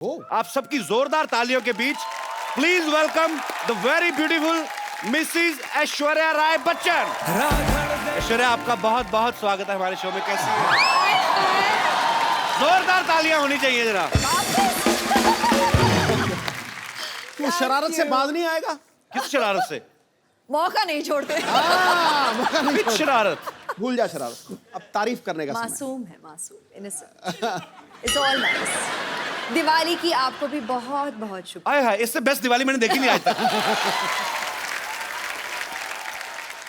आप सबकी जोरदार तालियों के बीच please welcome the very beautiful Mrs Aishwarya Rai Bachchan. Aishwarya, आपका बहुत बहुत स्वागत है हमारे शो में। कैसी है? जोरदार तालियां होनी चाहिए जरा। तू शरारत से बाज नहीं आएगा? किस शरारत से? मौका नहीं छोड़ते। मौका नहीं किस छोड़ते। शरारत? भूल जा शरारत, अब तारीफ करने का समय। मासूम है, मासूम, innocent. It's all nice. Diwali की आपको भी बहुत बहुत शुभकामनाएं। आए हाय, इससे बेस्ट दिवाली मैंने देखी नहीं आज तक।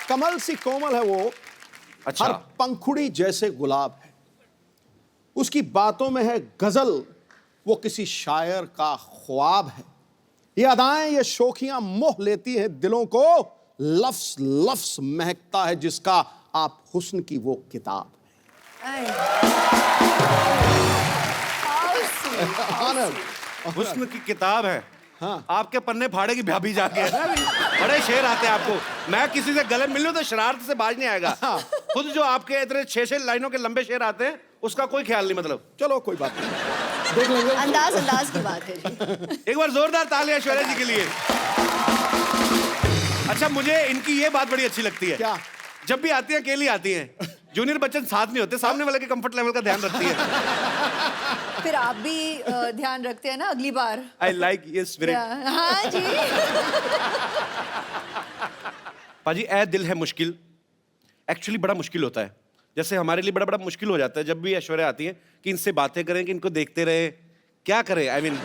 कमल सी कोमल है वो, अच्छा। हर पंखुड़ी जैसे गुलाब है, उसकी बातों में है गजल, वो किसी शायर का ख्वाब है। ये अदाएं, ये शोखियां मोह लेती है दिलों को, लफ्स लफ्स महकता है जिसका आप हुस्न की वो किताब है। हुस्न की किताब है। हाँ। आपके पन्ने फाड़े की भाभी जाके बड़े शेर आते हैं आपको। मैं किसी से गले मिल लूं तो शरारत से बाज नहीं आएगा। खुद जो आपके इतने 6-6 लाइनों के लंबे शेर आते हैं उसका कोई ख्याल नहीं। मतलब चलो कोई बात नहीं, देख लेंगे। अंदाज की बात है जी। एक बार जोरदार तालियां ऐश्वर्या जी के लिए। अच्छा, मुझे इनकी ये बात बड़ी अच्छी लगती है। क्या? जब भी आती हैं अकेली आती हैं, जूनियर बच्चन साथ नहीं होते, सामने वाले के कंफर्ट लेवल का ध्यान रखती है। फिर आप भी ध्यान रखते हैं ना अगली बार। आई लाइक ये स्पिरिट। हाँ जी। पाजी, ऐ दिल है मुश्किल एक्चुअली बड़ा मुश्किल होता है। जैसे हमारे लिए बड़ा बड़ा मुश्किल हो जाता है जब भी ऐश्वर्या आती है कि इनसे बातें करें, कि इनको देखते रहे, क्या करें। आई मीन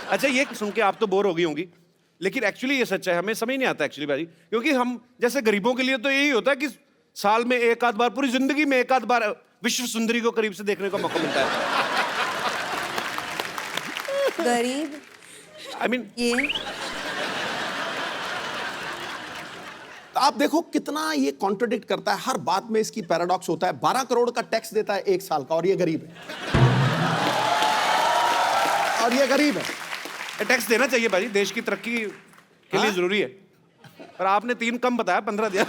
अच्छा, ये सुन के आप तो बोर हो गई होंगी, लेकिन एक्चुअली ये सच है। हमें समझ नहीं आता एक्चुअली भाजी, क्योंकि हम जैसे गरीबों के लिए तो यही होता है कि साल में एक आध बार, पूरी जिंदगी में एक आध बार विश्व सुंदरी को करीब से देखने का मौका मिलता है। गरीब, आई मीन ये आप देखो कितना ये कॉन्ट्रडिक्ट करता है, हर बात में इसकी पैराडॉक्स होता है। 12 करोड़ का टैक्स देता है 1 साल का, और ये गरीब है। और ये गरीब है। टैक्स देना चाहिए भाजी, देश की तरक्की के लिए जरूरी है। पर आपने 3 कम बताया, 15 दिया।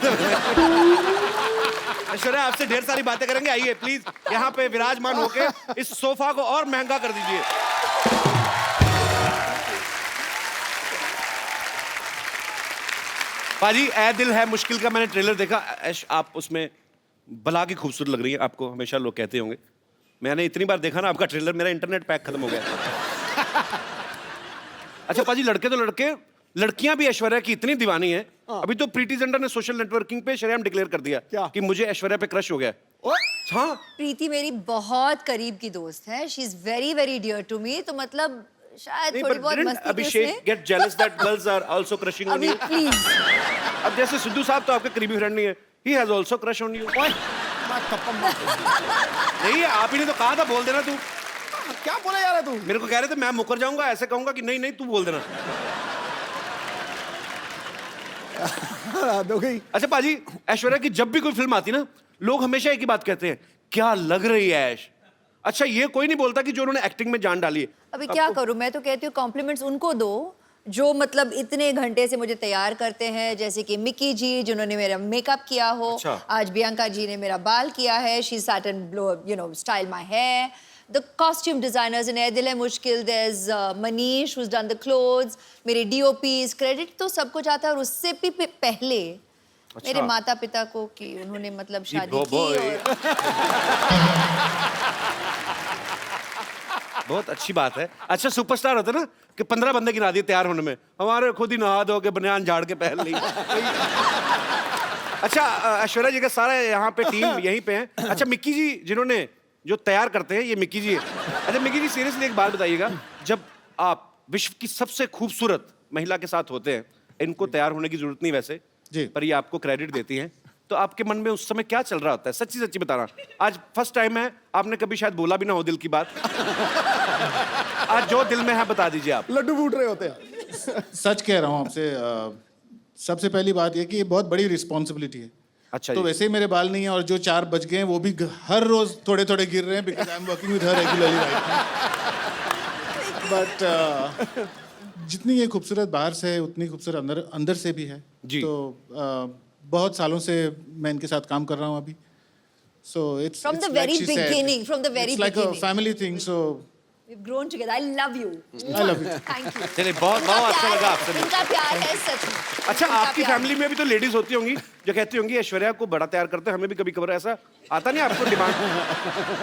ऐश्वर्या, आपसे ढेर सारी बातें करेंगे। आइए प्लीज यहाँ पे विराजमान होके इस सोफा को और महंगा कर दीजिए। पाजी, ऐ दिल है मुश्किल का मैंने ट्रेलर देखा। ऐश, आप उसमें बला की खूबसूरत लग रही है। आपको हमेशा लोग कहते होंगे। मैंने इतनी बार देखा ना आपका ट्रेलर, मेरा इंटरनेट पैक खत्म हो गया। अच्छा पाजी, लड़के तो लड़के, लड़कियां भी ऐश्वर्या की इतनी दीवानी है। अभी तो प्रीति जिंटा ने सोशल नेटवर्किंग पे शरेआम डिक्लेयर कर दिया क्या? कि मुझे ऐश्वर्या पे क्रश हो गया। हाँ, प्रीति मेरी बहुत करीब की दोस्त है। She is very very dear to me. तो मतलब शायद थोड़ी बहुत मस्ती Abhishek get jealous that girls are also crushing on you. Please. अब जैसे सिद्धू साहब तो आपके करीबी फ्रेंड नहीं है, he has also crush on you. नहीं, आप ही ने तो कहा था बोल देना। तू क्या बोला यार तू? मेरे को कह रहे थे मैं मुकर जाऊंगा, ऐसे कहूंगा कि नहीं नहीं तू बोल देना। हो गई। अच्छा पाजी, ऐश्वर्या की जब भी कोई फिल्म आती ना, लोग हमेशा एक ही बात कहते हैं, क्या लग रही है ऐश। अच्छा, ये कोई नहीं बोलता कि जो उन्होंने एक्टिंग में जान डाली है। अभी क्या करूं, मैं तो कहती हूँ कॉम्प्लीमेंट्स उनको दो जो मतलब इतने घंटे से मुझे तैयार करते हैं, जैसे कि मिकी जी जिन्होंने मेरा मेकअप किया हो। अच्छा। आज बियांका जी ने मेरा बाल किया है। She set and blow, you know, style my hair. The costume designers in Ae Dil Hai मुश्किल, there's Manish who's done the clothes, मेरे DOPs, credit तो सबको जाता है। और उससे भी पहले मेरे माता पिता को कि उन्होंने मतलब शादी की। और बहुत अच्छी बात है। अच्छा, सुपरस्टार होता है ना कि 15 बंदे गिना दिए तैयार होने में, हमारे खुद ही नहा धो के बनियान झाड़ के पहन ली। अच्छा, ऐश्वर्या जी का सारा यहाँ पे टीम यहीं पे है। अच्छा, मिक्की जी जिन्होंने जो तैयार करते हैं, ये मिक्की जी है। अच्छा मिक्की जी, सीरियसली एक बात बताइएगा, जब आप विश्व की सबसे खूबसूरत महिला के साथ होते हैं, इनको तैयार होने की जरूरत नहीं वैसे जी, पर ये आपको क्रेडिट देती हैं, तो आपके मन में उस समय क्या चल रहा होता है? सच्ची सच्ची बताना। आज फर्स्ट टाइम है, आपने कभी शायद बोला भी ना हो दिल की बात। आज जो दिल में है बता दीजिए आप। लड्डू फूट रहे होते हैं। सच कह रहा हूँ आपसे। सबसे पहली बात ये कि ये बहुत बड़ी रिस्पॉन्सिबिलिटी है। अच्छा तो जी। वैसे ही मेरे बाल नहीं है, और जो 4 बच गए हैं वो भी हर रोज थोड़े थोड़े गिर रहे हैं, because I am working with her regularly right. But जितनी ये खूबसूरत बाहर से है उतनी खूबसूरत अंदर अंदर से भी है जी। तो बहुत सालों से मैं इनके साथ काम कर रहा हूँ अभी। So it's From the like very she said, beginning, from the very it's like a beginning. family thing. So We've grown together. I love you. I love you. Thank you. चलिए बहुत बहुत अच्छा लगा आपसे मिलकर। इनका प्यार है सच में। अच्छा इनका आपकी प्यार फैमिली में भी तो लेडीज होती होंगी जो कहती होंगी ऐश्वर्या को बड़ा तैयार करते हैं, हमें भी कभी कभार ऐसा आता नहीं आपको डिमांड?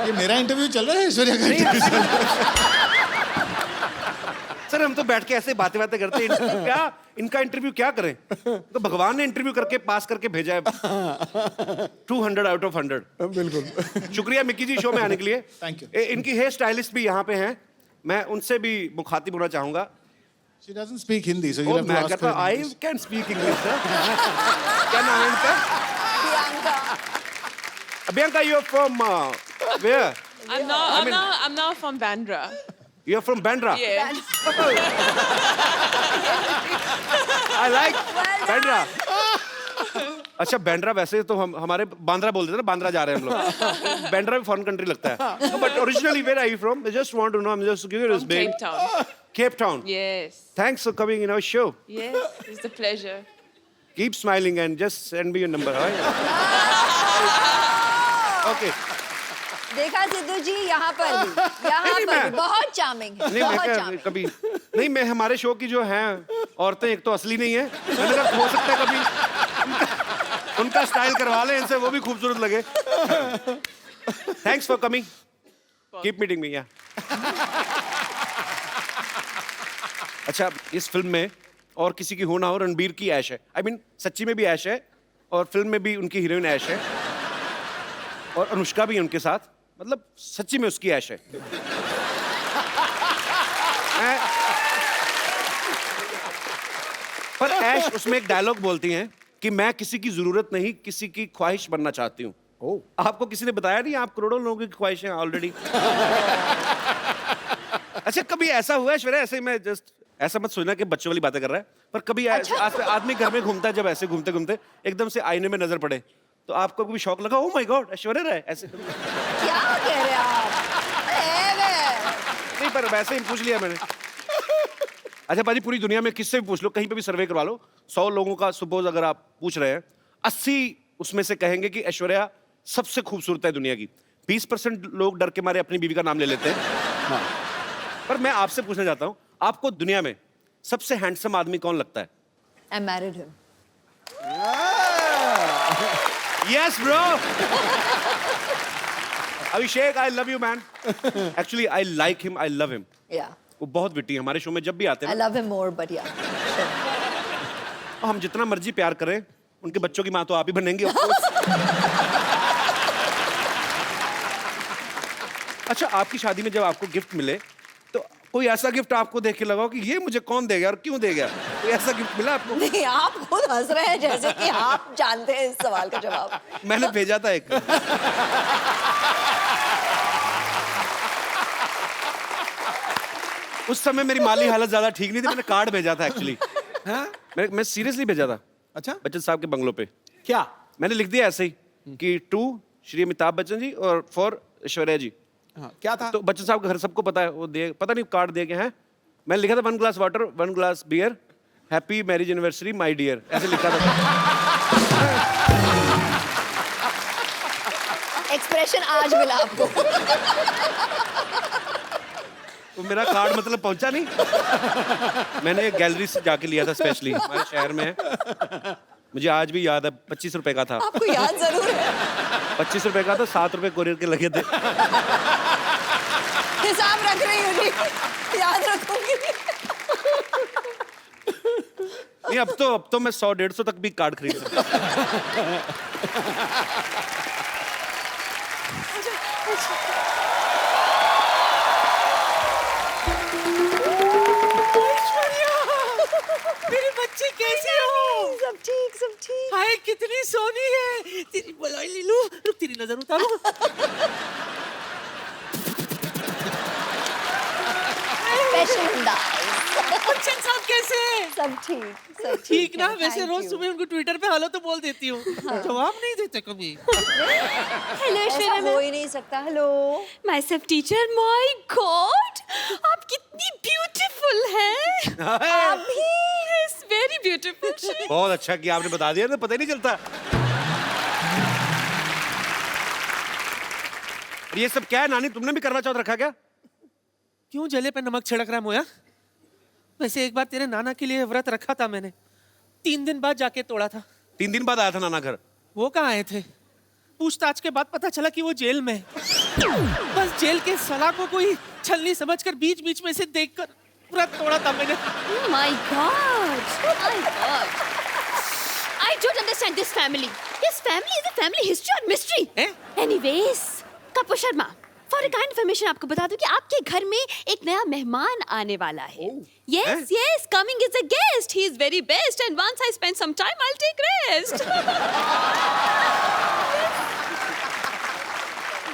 ये मेरा इंटरव्यू चल रहा है, ऐश्वर्या का interview चल रहा है? सर हम तो बैठ के ऐसे बातें करते हैं, इनका इंटरव्यू क्या करें? तो भगवान ने इंटरव्यू करके पास करके भेजा है 200 आउट ऑफ 100। बिल्कुल। शुक्रिया मिक्की जी शो में आने के लिए। Thank you. इनकी हेयर स्टाइलिस्ट भी यहाँ पे हैं, मैं उनसे भी मुखातिब होना चाहूंगा। She doesn't speak Hindi, so you'll have to मैं ask कहता her in I English. Can speak English sir. क्या नाम है इनका? Priyanka. Bianca, you're from where? I'm not from Bandra. You're from Bandra. Yeah. I like Well Bandra. अच्छा बैंड्रा वैसे तो हम हमारे बांद्रा बोलते थे ना, बांद्रा जा रहे हैं हम लोग। बैंड्रा भी फॉरेन कंट्री लगता है। But originally where are you from? I just want to know. I'm just curious, From babe. Cape Town. Cape Town. Yes. Thanks for coming in our show. Yes. It's a pleasure. Keep smiling and just send me your number. All right? Okay. देखा सिद्धू जी यहाँ पर नहीं, भी मैं- बहुत charming है, नहीं मैं बहुत क्या- चार्मिंग। कभी नहीं, मैं हमारे शो की जो हैं औरतें एक तो असली नहीं है, मैंने कहा हो सकता है कभी उनका स्टाइल करवा लें इनसे, वो भी खूबसूरत लगे। Thanks for coming, keep meeting me. अच्छा इस फिल्म में और किसी की हो ना हो, रणबीर की ऐश है। I mean, सच्ची में भी ऐश है और फिल्म में भी उनकी हीरोइन ऐश है और अनुष्का भी है उनके साथ, मतलब सच्ची में उसकी ऐश है। पर ऐश उसमें एक डायलॉग बोलती हैं कि मैं किसी की जरूरत नहीं, किसी की ख्वाहिश बनना चाहती हूँ। आपको किसी ने बताया नहीं आप करोड़ों लोगों की ख्वाहिश हैं ऑलरेडी? अच्छा कभी ऐसा हुआ है ऐश्वर्या, ऐसे ही मैं जस्ट ऐसा मत सोचना कि बच्चों वाली बातें कर रहा है, पर कभी आदमी घर में घूमता है, जब ऐसे घूमते घूमते एकदम से आईने में नजर पड़े तो आपको कभी शौक लगा, oh my God Aishwarya Rai ऐसे? क्या कह रहे हैं आप? अरे वे। नहीं पर वैसे ही पूछ लिया मैंने। अच्छा पाजी पूरी दुनिया में किससे भी पूछ लो, कहीं पे भी सर्वे करवा लो, 100 लोगों का सपोज अगर आप पूछ रहे हैं, 80 उसमें से कहेंगे कि ऐश्वर्या सबसे खूबसूरत है दुनिया की। 20% लोग डर के मारे अपनी बीवी का नाम ले लेते हैं। पर मैं आपसे पूछना चाहता हूं, आपको दुनिया में सबसे हैंडसम आदमी कौन लगता है? I married him. Yes bro. Abhishek I love you man. Actually I like him, I love him. Yeah. वो बहुत विटी है, हमारे शो में जब भी आते I हैं ना, love him more, but yeah. हम जितना मर्जी प्यार करें, उनके बच्चों की माँ तो आप ही बनेंगे of course. अच्छा आपकी शादी में जब आपको गिफ्ट मिले तो कोई ऐसा गिफ्ट आपको देख के लगा हो कि ये मुझे कौन देगा और क्यों देगा? कोई ऐसा गिफ्ट मिला आपको? नहीं, आप खुद हंस रहे हैं जैसे कि आप जानते हैं इस सवाल का जवाब। मैंने भेजा था एक। उस समय मेरी माली हालत ज्यादा ठीक नहीं थी, मैंने कार्ड भेजा था एक्चुअली। मैं सीरियसली भेजा था अच्छा बच्चन साहब के बंगलों पे। क्या? मैंने लिख दिया ऐसे ही कि टू श्री अमिताभ बच्चन जी और फॉर ऐश्वर्या जी। हाँ, क्या था? तो बच्चन साहब का घर सबको पता है, वो दे पता नहीं कार्ड दे के हैं। मैंने लिखा था 1 glass water 1 glass beer happy marriage anniversary my dear, ऐसे लिखा था। एक्सप्रेशन आज मिला आपको। तो मेरा कार्ड मतलब पहुंचा नहीं। मैंने गैलरी से जाके लिया था स्पेशली, हमारे शहर में है, मुझे आज भी याद है। 25 रुपए का था। आपको याद जरूर है। 25 रुपए का था, 7 रुपए कोरियर के लगे थे। हिसाब रख रही हूँ जी, याद रखूंगी। नहीं अब तो मैं 100-150 तक भी कार्ड खरीद सकता मेरी बच्ची कैसी हो? सब ठीक, सब ठीक। हाय कितनी सोनी है। तेरी बलाई ले लूं, रुक तेरी नजर उतारूं। स्पेशल अंदाज। बच्चन साहब कैसे हैं? सब ठीक, सब ठीक ना? है, वैसे thank रोज you। सुबह उनको ट्विटर पे हेलो तो बोल देती हूँ, जवाब नहीं देते कभी। हेलो ऐसा ऐश्वर्या हो मैम, ही नहीं सकता। Hello. My self teacher, my God आप कितनी ब्यूटीफुल हैं। था। Yes very beautiful. बहुत अच्छा किया आपने बता दिया, तो पता ही नहीं चलता। ये सब क्या है नानी, तुमने भी करवा चौथ रखा क्या? क्यों जले पे नमक छिड़क रहा है मोया? वैसे एक बार तेरे नाना के लिए व्रत रखा था मैंने, 3 दिन बाद जाके तोड़ा था। 3 दिन बाद आया था नाना घर। वो कहाँ आए थे? पूछताछ के बाद पता चला कि वो जेल में है। बस जेल के सलाखों को ही छलनी समझकर बीच बीच में से देखकर व्रत तोड़ा था मैंने। Oh my God! Oh my God! I don't understand this family. This family is a family history or mystery. Eh? Anyways, Kapoor Sharma, for a kind information आपको बता दूं कि आपके घर में एक नया मेहमान आने वाला है। Yes, yes, coming is a guest. He is very best, and once I spend some time, I'll take rest.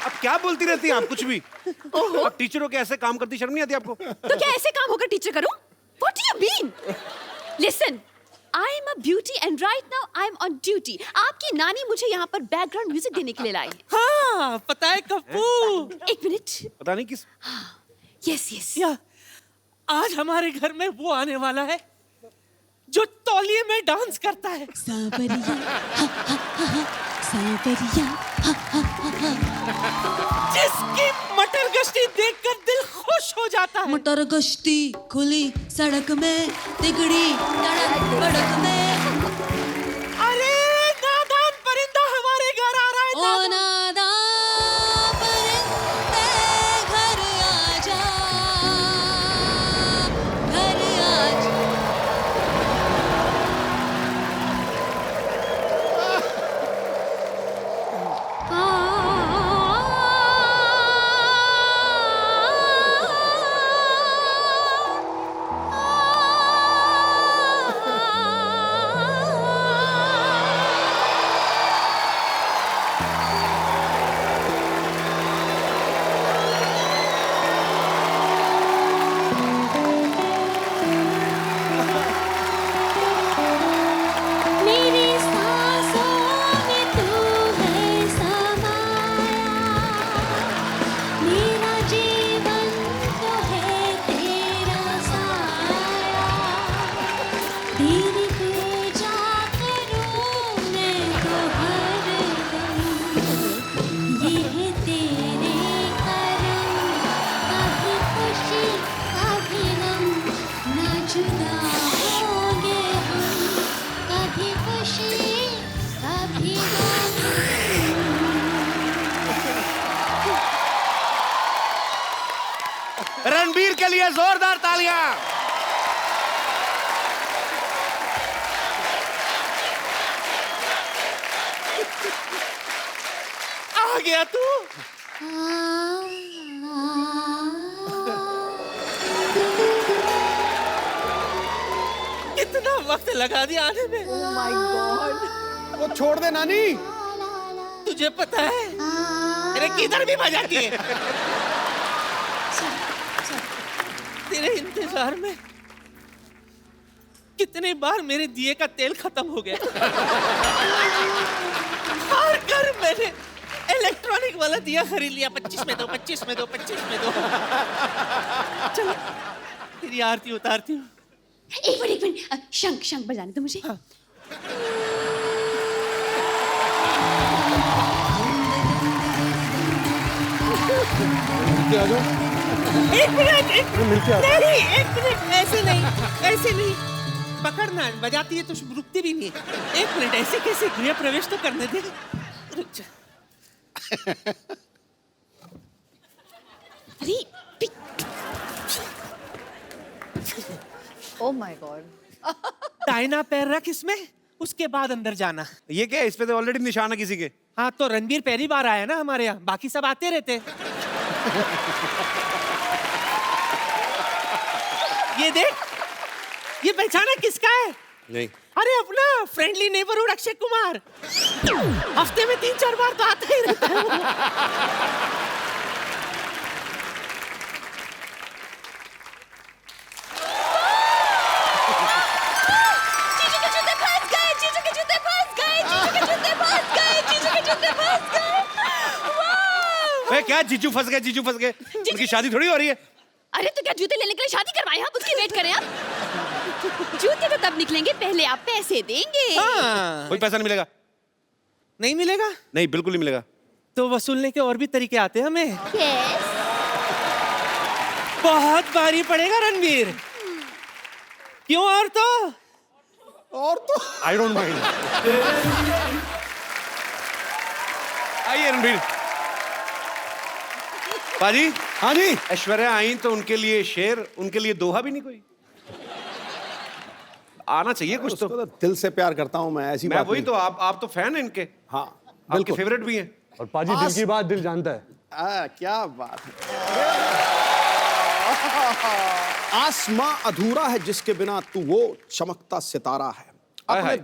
अब क्या बोलती रहती हैं आप कुछ भी? आप टीचरों के ऐसे काम करती, शर्म नहीं आती आपको? तो क्या ऐसे काम होकर टीचर करूं? What do you mean? Listen, I am a beauty and right now I am on duty. आपकी नानी मुझे यहाँ पर बैकग्राउंड म्यूजिक देने के लिए लाई है। हाँ, पता है कपूर। एक मिनट। पता नहीं किस। Yes, yes. या आज हमारे घर में वो आने वाला है जो तौलिए में डांस करता है। सावरिया हा हा हा हा, सावरिया हा हा हा हा। जिसकी मटर गश्ती देखकर दिल खुश हो जाता है। मटर गश्ती खुली सड़क में, तिगड़ी तड़क भड़क में। अरे नादान परिंदा हमारे घर आ रहा है। ओ नादा परिंदे घर आजा, घर आजा। मेरी सांसों में तू है समाया, मेरा जीवन तो है तेरा साया, तेरी पूजा करूं मैं तो हर दम, ये है तेरे करम, कभी खुशी कभी गम, ना जुदा होंगे हम, कभी खुशी कभी गम। रणबीर के लिए जोरदार तालियां। आ गया तू। कितना वक्त लगा दिया आने में। Oh my God! वो छोड़ दे नानी। तुझे पता है तेरे किधर भी बजाती है। तेरे इंतजार में कितनी बार मेरे दिए का तेल खत्म हो गया। हर घर मैंने इलेक्ट्रॉनिक वाला दिया खरीद लिया। 25 में दो, 25 में दो, 25 में दो। चलो तेरी आरती उतारती हूँ। एक मिनट, शंख शंख बजाने दो मुझे। हाँ। एक मिनट नहीं, एक मिनट, ऐसे नहीं, ऐसे नहीं। पकड़ना, बजाती है तो रुकती भी नहीं है। एक मिनट, ऐसे कैसे? गृह प्रवेश तो करने दे। रुक जा। अरे Oh my God! दाहिना पैर रख इसमें, उसके बाद अंदर जाना। ये क्या है? इस पे तो ऑलरेडी निशान है किसी के। हाँ, तो रणबीर पहली बार आया ना हमारे यहाँ, बाकी सब आते रहते। ये देख, ये पहचाना किसका है? नहीं। अरे अपना फ्रेंडली नेबरहुड अक्षय कुमार। हफ्ते में 3-4 बार तो आता ही रहता है वो। जीजू के जूते फंस गए, जीजू के जूते फंस गए, जीजू के जूते फंस गए, जीजू के जूते फंस गए। वाह! ए, क्या जीजू फंस गए? जीजू फंस गए? उनकी शादी थोड़ी हो रही है। अरे तो क्या जूते लेने के लिए शादी करवाए? हम उसकी वेट करें आप? जूते तो तब निकलेंगे, पहले आप पैसे देंगे। हाँ। कोई पैसा नहीं मिलेगा। नहीं मिलेगा? नहीं, बिल्कुल नहीं मिलेगा। तो वसूलने के और भी तरीके आते हैं हमें। Yes. बहुत भारी पड़ेगा रणवीर। क्यों? और तो आई डोंट माइंड। आइए रणबीर। पाजी। हाँ जी। ऐश्वर्या आई तो उनके लिए शेर, उनके लिए दोहा भी नहीं कोई? आना चाहिए कुछ तो। उसको तो दिल से प्यार करता हूं मैं, ऐसी मैं बात वही नहीं। तो, आप तो फैन हैं इनके। हाँ आपके बिल्कुल। फेवरेट भी हैं। और पाजी दिल की बात दिल जानता है। क्या बात है। आसमां अधूरा है जिसके बिना तू वो चमकता सितारा है। हाय अपने हाय।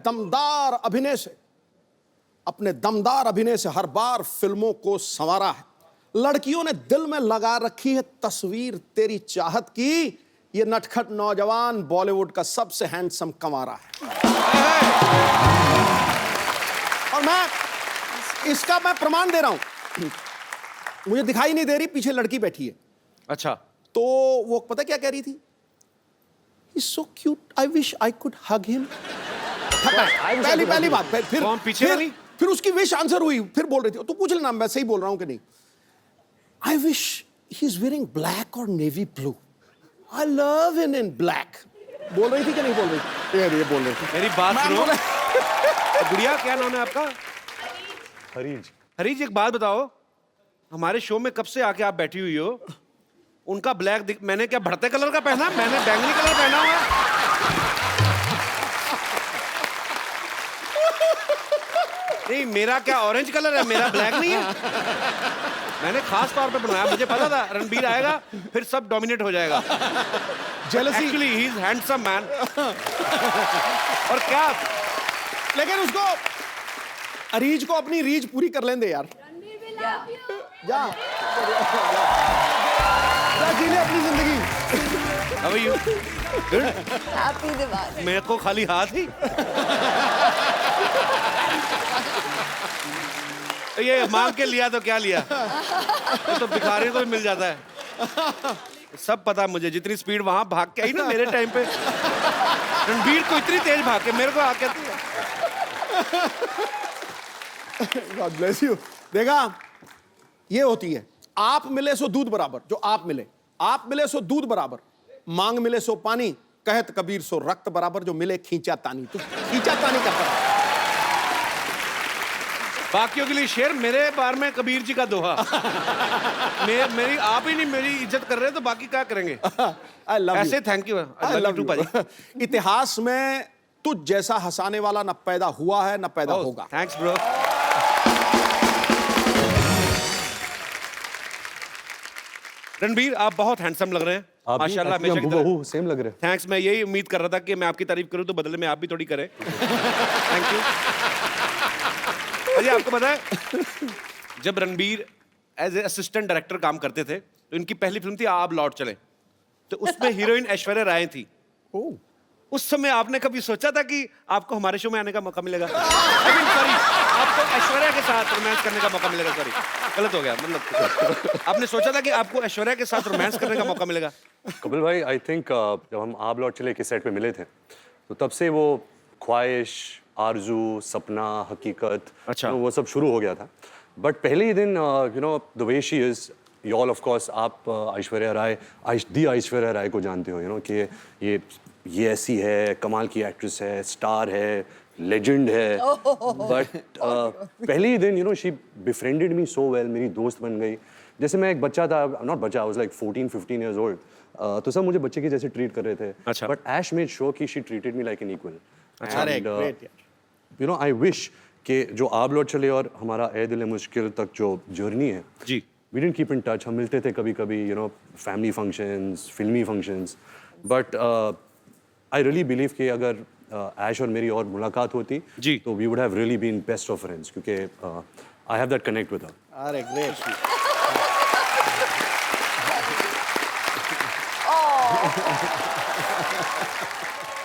दमदार अभिनय से हर बार फिल्मों को संवारा है। लड़कियों ने दिल में लगा रखी है तस्वीर तेरी चाहत की। ये नटखट नौजवान बॉलीवुड का सबसे हैंडसम कंवारा है। और इसका मैं प्रमाण दे रहा हूं। मुझे दिखाई नहीं दे रही, पीछे लड़की बैठी है। अच्छा। तो वो पता क्या कह रही थी? He's so cute. I wish I could hug him. पहली बात। कौन पीछे वाली? फिर उसकी विश आंसर हुई। फिर बोल रही थी, तू पूछ लेना मैं सही बोल रहा हूं कि नहीं। I wish he's wearing black or navy blue. I love him in black. बोल रही थी कि नहीं बोल रही थी? ये बोल रही थी। मेरी बात मैं सुनो। बोला- गुड़िया, क्या नाम है आपका? हरीज। हरीज, एक बात बताओ, हमारे शो में कब से आके आप बैठी हुई हो? उनका ब्लैक मैंने क्या बढ़ते कलर का पहना? मैंने बैंगनी कलर पहना हुआ है। नहीं, मेरा क्या ऑरेंज कलर है, मेरा ब्लैक नहीं है। मैंने खास तौर पे बनाया, मुझे पता था रणबीर आएगा फिर सब डोमिनेट हो जाएगा। Jealousy. Actually he is handsome man. और क्या, लेकिन उसको अरीज को अपनी रीज पूरी कर लेंदे यार। जा जी ले अपनी जिंदगी। How are you? Good. Happy Diwali. मेरे को खाली हाथ ही। ये मांग के लिया तो क्या लिया? ये तो भिखारी को भी मिल जाता है। सब पता मुझे, जितनी स्पीड वहां भाग के आई ना मेरे टाइम पे, रणबीर को इतनी तेज भाग के मेरे को आके। God bless you. देखा, ये होती है आप मिले सो दूध बराबर। जो आप मिले सो दूध बराबर, मांग मिले सो पानी, कहत कबीर सो रक्त बराबर। जो मिले खींचा तानी, तू खींचा तानी करता है। बाकियों के लिए शेर, मेरे बार में कबीर जी का दोहा। मेरी आप ही नहीं मेरी इज्जत कर रहे तो बाकी क्या करेंगे? I love you. ऐसे thank you. I love you. इतिहास में तुझ जैसा हंसाने वाला न पैदा हुआ है न पैदा होगा। Thanks bro. रणबीर, आप बहुत हैंडसम लग रहे हैं माशाल्लाह। हमेशा की तरह। बहू सेम लग रहे हैं। थैंक्स। मैं यही उम्मीद कर रहा था कि मैं आपकी तारीफ करूं तो बदले में आप भी थोड़ी करें। Thank you. अजय, आपको पता है जब Ranbir as a assistant director काम करते थे तो इनकी पहली फिल्म थी आप लौट चले, तो उसमें हीरोइन ऐश्वर्या राय थी। उस समय आपने कभी सोचा था कि आपको हमारे शो में आने का मौका मिलेगा? सॉरी, आपको ऐश्वर्या के साथ रोमांस करने का मौका मिलेगा। सॉरी, गलत हो गया। मतलब आपने सोचा था कि आपको ऐश्वर्या के साथ रोमांस करने का मौका मिलेगा? कपिल भाई, आई थिंक जब हम आप लौट चले के सेट पे मिले थे तो तब से वो ख्वाहिश, आरजू, सपना, हकीकत, अच्छा। वो सब शुरू हो गया था। बट पहले ही दिन the way she is, you all of course, आप ऐश्वर्या राय, दी ऐश्वर्या राय को जानते हो, कि ये ऐसी है, कमाल की एक्ट्रेस है, स्टार है, लेजेंड है। बट पहले ही दिन शी बिफ्रेंडेड मी सो वेल, मेरी दोस्त बन गई। जैसे मैं एक बच्चा था, नॉट बच्चा, I was like 14-15 years old, तो सब मुझे बच्चे की जैसे ट्रीट कर रहे थे। अच्छा। बट ऐश मेड श्योर कि she treated me like an equal. अरे ग्रेट यार। आई विश कि जो आप लौट चले और हमारा ए दिल मुश्किल तक जो जर्नी है ji, we didn't keep in touch. हम मिलते थे कभी कभी, फैमिली फंक्शंस, फिल्मी functions, but I really believe कि अगर ऐश और मेरी और मुलाकात होती जी, तो we would have really been best of friends, क्योंकि I have that connect with her. अरे ग्रेट।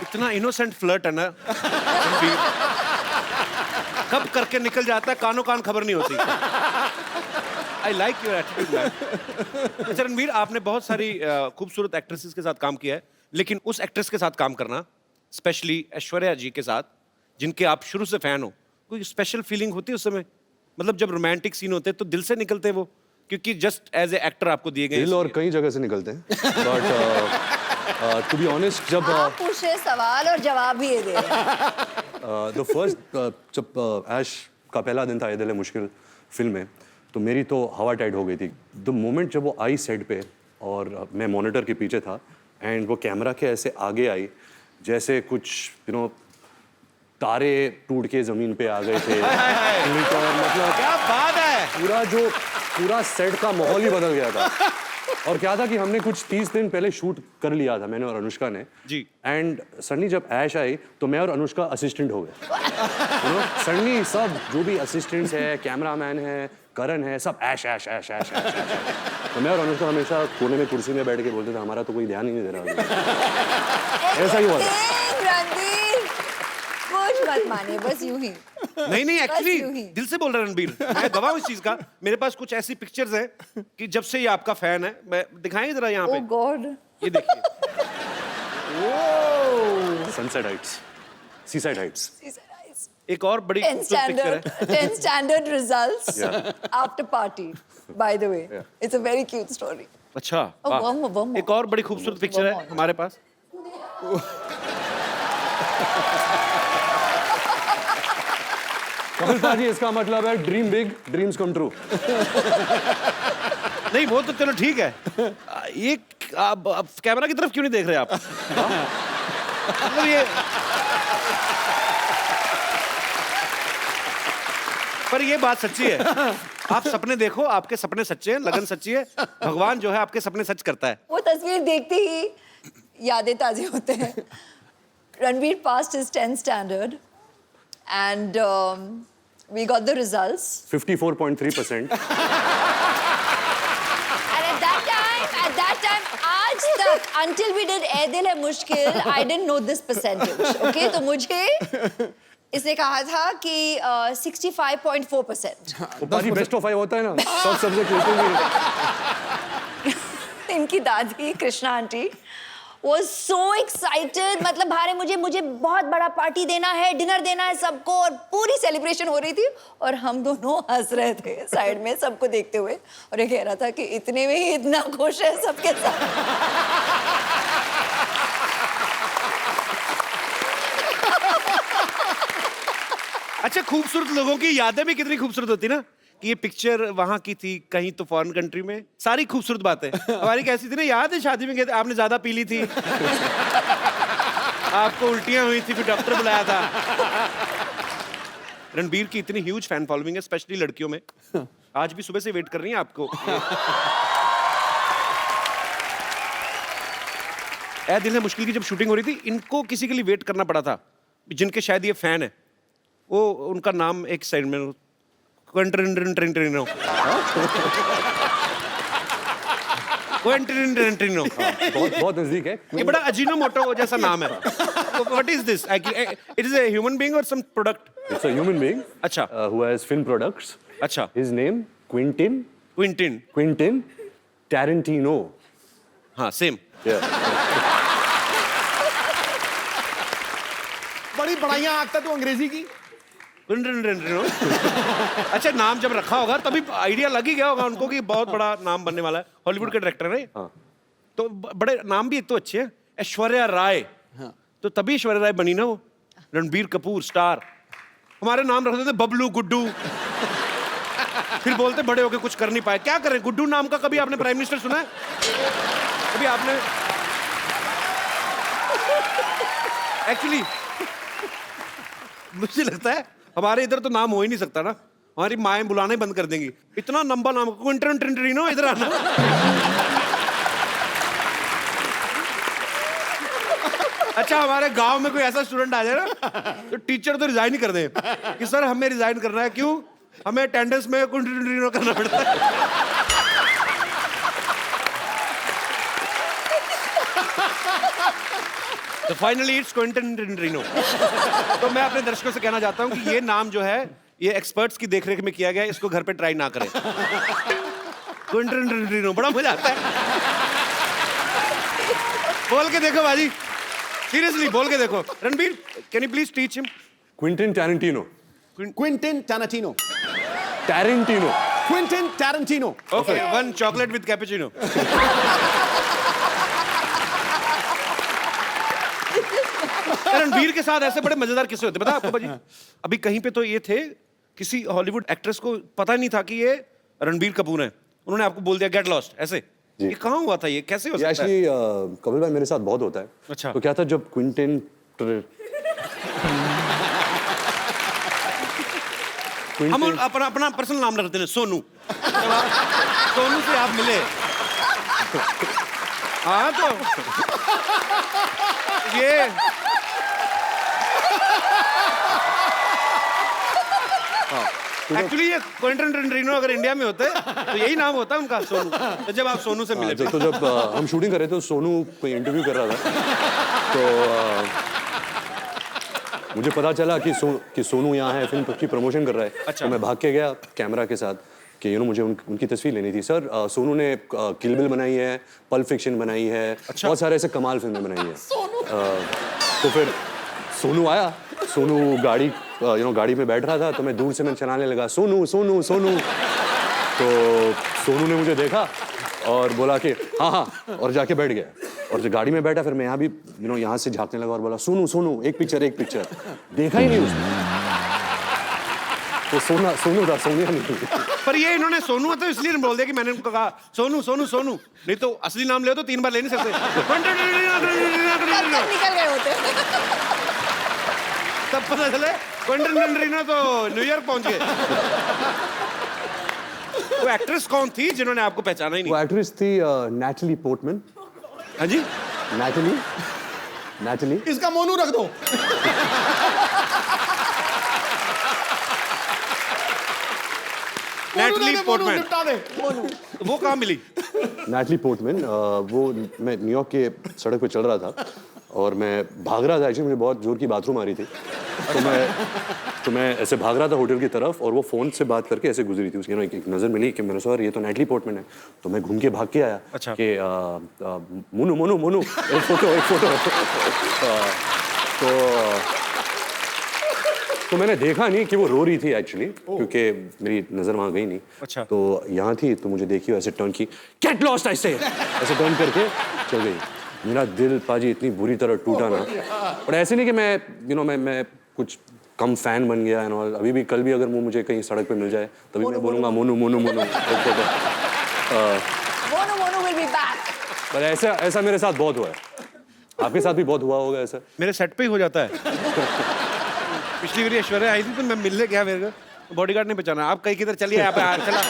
इतना इनोसेंट फ्लर्ट है ना रणबीर, कब करके निकल जाता है, कानों कान खबर नहीं होती। I like your attitude man. अच्छा रणबीर, आपने बहुत सारी खूबसूरत एक्ट्रेसेस के साथ काम किया है, लेकिन उस एक्ट्रेस के साथ काम करना, स्पेशली ऐश्वर्या जी के साथ, जिनके आप शुरू से फैन हो, कोई स्पेशल फीलिंग होती है उस समय? मतलब जब रोमांटिक सीन होते हैं तो दिल से निकलते हैं वो, क्योंकि जस्ट एज ए एक्टर आपको दिए गए दिल और कई जगह से निकलते हैं बट टू बी ऑनेस्ट जब आप पूछ रहे सवाल और जवाब भी ये दे रहे हैं। द फर्स्ट जब ऐश का पहला दिन था ये दिल है मुश्किल फिल्म में, तो मेरी तो हवा टाइट हो गई थी द मोमेंट जब वो आई सेट पे और मैं मॉनिटर के पीछे था एंड वो कैमरा के ऐसे आगे आई जैसे कुछ तारे टूट के जमीन पे आ गए थे मतलब क्या बात है। पूरा सेट का माहौल ही बदल गया था। और क्या था कि हमने कुछ 30 दिन पहले शूट कर लिया था मैंने और अनुष्का ने जी। एंड सडनली जब ऐश आई तो मैं और अनुष्का असिस्टेंट हो गए सडनली सब जो भी असिस्टेंट्स है कैमरामैन है करण है सब ऐश ऐश ऐश ऐश ऐश ऐश। तो मैं और अनुष्का हमेशा कोने में कुर्सी में बैठ के बोलते थे हमारा तो कोई ध्यान ही नहीं दे रहा ऐसा ही हुआ था। रणबीर कुछ मत मानिए, बस यूं ही। नहीं यूं ही। एक्चुअली दिल से बोल रहा है रणबीर, मैं गवाह हूं इस चीज का। मेरे पास कुछ ऐसी पिक्चर्स हैं कि जब से ये आपका फैन है, मैं दिखाएं जरा यहाँ ओह पे, गॉड, ये देखिए। Sunset Heights, seaside Heights. एक और बड़ी 10 खूबसूरत पिक्चर है। 10 standard results after party, by the way. It's a very cute story. अच्छा, Oh, वाह। one more. एक और बड़ी खूबसूरत पिक्चर One है more. हमारे पास। कपिल पाजी इसका मतलब है dream big dreams come true. नहीं वो तो चलो ठीक है, ये आप कैमरा की तरफ क्यों नहीं देख रहे आप? मतलब ये पर ये बात सच्ची है, आप सपने देखो, आपके सपने सच्चे हैं, लगन सच्ची है, भगवान जो है आपके सपने सच करता है। वो तस्वीर देखते ही यादें ताज़ी होते हैं। Ranbir passed his 10th standard and we got the results. 54.3%। And at that time, आज तक until we did ए दिल है मुश्किल, I didn't know this percentage. Okay, तो मुझे इसने कहा था कि 65.4%. वो पाजी बेस्ट ऑफ 5 होता है ना, सब सब्जेक्ट लिखेंगे। इनकी दादी Krishna aunty was so excited, मतलब भारे मुझे बहुत बड़ा पार्टी देना है, डिनर देना है सबको, और पूरी सेलिब्रेशन हो रही थी और हम दोनों हंस रहे थे साइड में सबको देखते हुए, और ये कह रहा था कि इतने में ही इतना खुश है सबके साथ। अच्छा, खूबसूरत लोगों की यादें भी कितनी खूबसूरत होती ना, कि ये पिक्चर वहां की थी कहीं तो फॉरेन कंट्री में, सारी खूबसूरत बातें हमारी कैसी थी ना, याद है शादी में गए थे, आपने ज्यादा पी ली थी, आपको उल्टियां हुई थी, फिर डॉक्टर बुलाया था। रणबीर की इतनी ह्यूज फैन फॉलोइंग है, स्पेशली लड़कियों में, आज भी सुबह से वेट कर रही हैं आपको। ए दिल है मुश्किल की जब शूटिंग हो रही थी, इनको किसी के लिए वेट करना पड़ा था जिनके शायद ये फैन है, वो उनका नाम एक साइड में क्वेंट्रिनो बहुत नजदीक है। ये बड़ा अजीनोमोटो जैसा नाम है। What is this? It is a human being और some product? It's a human being अच्छा हु हैज फिल्म प्रोडक्ट्स। अच्छा, हिज नेम क्विंटिन टैरेंटिनो। हाँ सेम। बड़ी बड़ाइयां आंकता तू अंग्रेजी की। अच्छा, नाम जब रखा होगा तभी आइडिया लग ही गया होगा उनको कि बहुत बड़ा नाम बनने वाला है। हॉलीवुड के डायरेक्टर है हाँ। तो बड़े नाम भी एक तो अच्छे हैं। ऐश्वर्या राय, तो तभी ऐश्वर्या राय बनी ना वो। रणबीर कपूर स्टार, हमारे नाम रखते थे बबलू, गुड्डू, फिर बोलते बड़े होके कुछ कर नहीं पाए। क्या करें, गुड्डू नाम का कभी आपने प्राइम मिनिस्टर सुना है? कभी आपने? एक्चुअली मुझे लगता है हमारे इधर तो नाम हो ही नहीं सकता ना, हमारी माएं बुलाना ही बंद कर देंगी, इतना लंबा नाम, क्विंटिनो, इधर आना। अच्छा, हमारे गांव में कोई ऐसा स्टूडेंट आ जाए ना तो टीचर तो रिजाइन ही कर दे कि सर हमें रिजाइन करना है। क्यों? हमें अटेंडेंस में क्विंटिनो करना पड़ता है। तो फाइनली इट्स क्विंटिनो। तो मैं अपने दर्शकों से कहना चाहता हूं कि ये नाम जो है ये एक्सपर्ट्स की देखरेख में किया गया है, इसको घर पे ट्राई ना करें। क्विंटिनो बड़ा मजा आता है, बोल के देखो बाजी, सीरियसली बोल के देखो। Ranbir, can you please teach him? Quentin Tarantino. Quentin Tarantino. Tarantino. Quentin Tarantino. Okay, 1 chocolate with cappuccino. Ranbir के साथ ऐसे बड़े मजेदार किस्से होते पता आपको भाजी? अभी कहीं पे तो ये थे, किसी हॉलीवुड एक्ट्रेस को पता नहीं था कि ये रणबीर कपूर है, उन्होंने आपको बोल दिया गेट लॉस्ट ऐसे। ये कहाँ हुआ था, ये कैसे हो सकता है? एक्चुअली कपिल भाई मेरे साथ बहुत होता है। अच्छा। तो क्या था जब क्विंटन हम अपना अपना पर्सनल नाम रखते हैं सोनू। सोनू से आप मिले। हाँ तो ये एक्चुअली ये क्विंटन टैरेंटिनो अगर इंडिया में होते तो यही नाम होता उनका, सोनू। तो जब आप सोनू से मिले तो जब हम शूटिंग कर रहे थे तो सोनू कोई इंटरव्यू कर रहा था, तो मुझे पता चला कि सोनू यहाँ है, फिल्म की प्रमोशन कर रहा है। अच्छा। तो मैं भाग के गया कैमरा के साथ कि मुझे उनकी तस्वीर लेनी थी। सर सोनू ने किल बिल बनाई है, पल्प फिक्शन बनाई है, अच्छा। बहुत सारे ऐसे कमाल फिल्में बनाई है। तो फिर सोनू आया, सोनू गाड़ी में बैठ रहा था, तो मैं दूर से चलाने लगा सोनू सोनू सोनू। तो सोनू ने मुझे देखा और बोला कि हाँ हाँ, और जाके बैठ गया। और जब गाड़ी में बैठा फिर मैं यहाँ भी यहाँ से झांकने लगा और बोला सोनू सोनू एक पिक्चर। देखा ही नहीं उसने, तो सोनू था, सोनिया नहीं। पर ये इन्होंने सोनू तो इसलिए बोल दिया कि मैंने उनको कहा सोनू सोनू सोनू, नहीं तो असली नाम ले तो 3 बार ले नहीं सकते। निकल गए होते। तब पता चले क्विंटन टैरेंटिनो तो न्यूयॉर्क पहुंच गए। वो एक्ट्रेस कौन थी जिन्होंने आपको पहचाना ही नहीं? वो एक्ट्रेस थी नैटली पोर्टमैन। हाँ जी, नैटली। इसका मोनू रख दो। Natalie Portman. निपटा दे। वो कहाँ मिली? नैटली पोर्टमैन, वो मैं न्यूयॉर्क के सड़क पे चल रहा था और मैं भाग रहा था। एक्चुअली मुझे बहुत जोर की बाथरूम आ रही थी, तो मैं ऐसे भाग रहा था होटल की तरफ, और वो फोन से बात करके ऐसे गुजरी थी। उसकी एक नजर मिली कि मैंने सोचा ये तो नैटली पोर्टमैन है, तो मैं घूम के भाग के आया। अच्छा। कि मोनू मोनू मोनू एक फोटो। तो मैंने देखा नहीं कि वो रो रही थी एक्चुअली, क्योंकि मेरी नजर वहां गई नहीं। अच्छा। तो यहाँ थी, तो मुझे देखी ऐसे टर्न की, गेट लॉस्ट ऐसे टर्न करके चल गई। मेरा दिल पाजी इतनी बुरी तरह टूटा ना। और ऐसे नहीं कि मैं कुछ कम फैन बन गया है और अभी भी कल भी अगर वो मुझे कहीं सड़क पे मिल जाए तभी मैं बोलूँगा Monu Monu Monu. Monu will be back. पर ऐसा मेरे साथ बहुत हुआ है, आपके साथ भी बहुत हुआ होगा ऐसा? मेरे सेट पे ही हो जाता है। पिछली बार ऐश्वर्या आई थी तो मैं मिलने गया, मेरे को बॉडीगार्ड ने पहचाना, आप कहीं किधर चलिए, यहाँ पे चला